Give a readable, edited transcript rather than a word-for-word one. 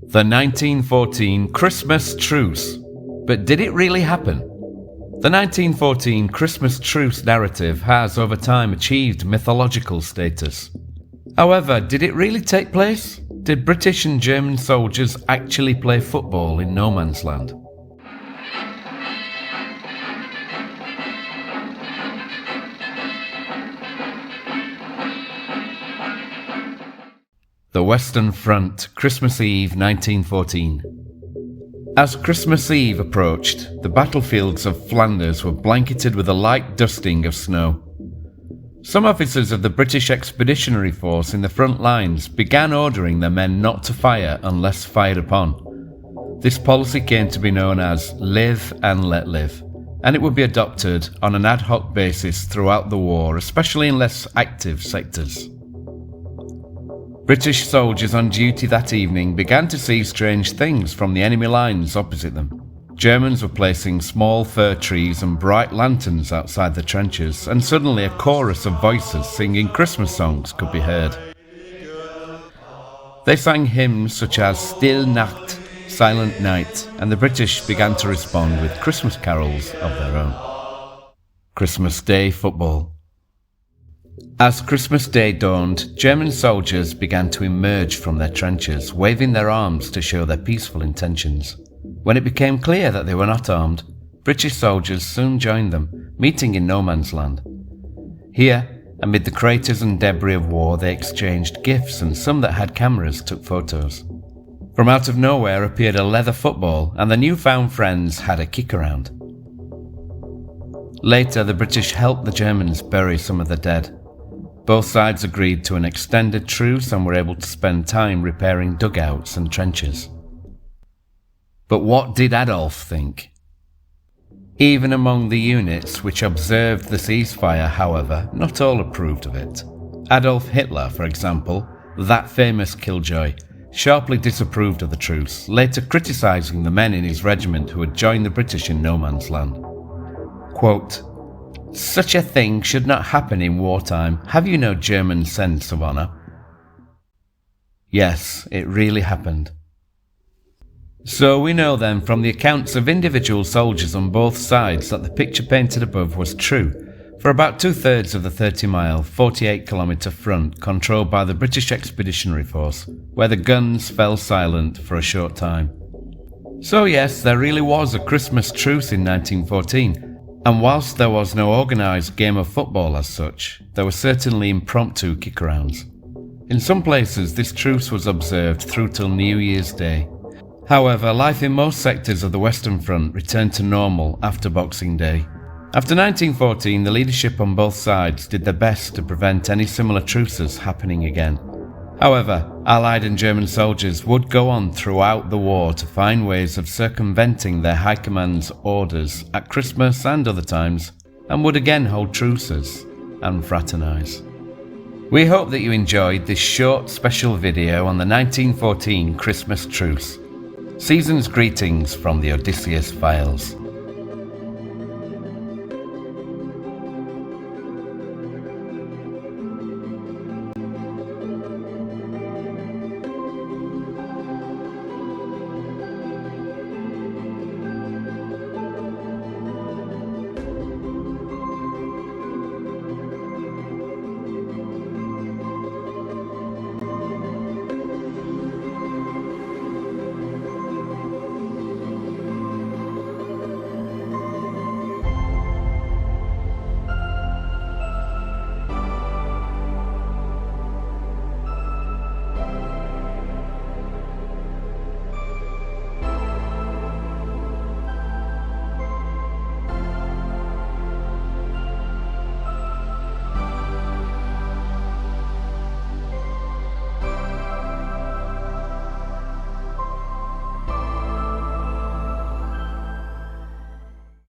The 1914 Christmas Truce. But did it really happen? The 1914 Christmas Truce narrative has over time achieved mythological status. However, did it really take place? Did British and German soldiers actually play football in no man's land? The Western Front, Christmas Eve 1914. As Christmas Eve approached, the battlefields of Flanders were blanketed with a light dusting of snow. Some officers of the British Expeditionary Force in the front lines began ordering their men not to fire unless fired upon. This policy came to be known as live and let live, and it would be adopted on an ad hoc basis throughout the war, especially in less active sectors. British soldiers on duty that evening began to see strange things from the enemy lines opposite them. Germans were placing small fir trees and bright lanterns outside the trenches, and suddenly a chorus of voices singing Christmas songs could be heard. They sang hymns such as Stille Nacht, Silent Night, and the British began to respond with Christmas carols of their own. Christmas Day football. As Christmas Day dawned, German soldiers began to emerge from their trenches, waving their arms to show their peaceful intentions. When it became clear that they were not armed, British soldiers soon joined them, meeting in no man's land. Here, amid the craters and debris of war, they exchanged gifts, and some that had cameras took photos. From out of nowhere appeared a leather football, and the newfound friends had a kick around. Later, the British helped the Germans bury some of the dead. Both sides agreed to an extended truce and were able to spend time repairing dugouts and trenches. But what did Adolf think? Even among the units which observed the ceasefire, however, not all approved of it. Adolf Hitler, for example, that famous killjoy, sharply disapproved of the truce, later criticising the men in his regiment who had joined the British in no man's land. Quote, "Such a thing should not happen in wartime. Have you no German sense of honour?" Yes, it really happened. So we know then from the accounts of individual soldiers on both sides that the picture painted above was true for about 2/3 of the 30-mile, 48-kilometre front controlled by the British Expeditionary Force, where the guns fell silent for a short time. So yes, there really was a Christmas truce in 1914. And whilst there was no organised game of football as such, there were certainly impromptu kick-arounds. In some places, this truce was observed through till New Year's Day. However, life in most sectors of the Western Front returned to normal after Boxing Day. After 1914, the leadership on both sides did their best to prevent any similar truces happening again. However, Allied and German soldiers would go on throughout the war to find ways of circumventing their High Command's orders at Christmas and other times, and would again hold truces and fraternise. We hope that you enjoyed this short special video on the 1914 Christmas Truce. Season's greetings from the Odysseus Files.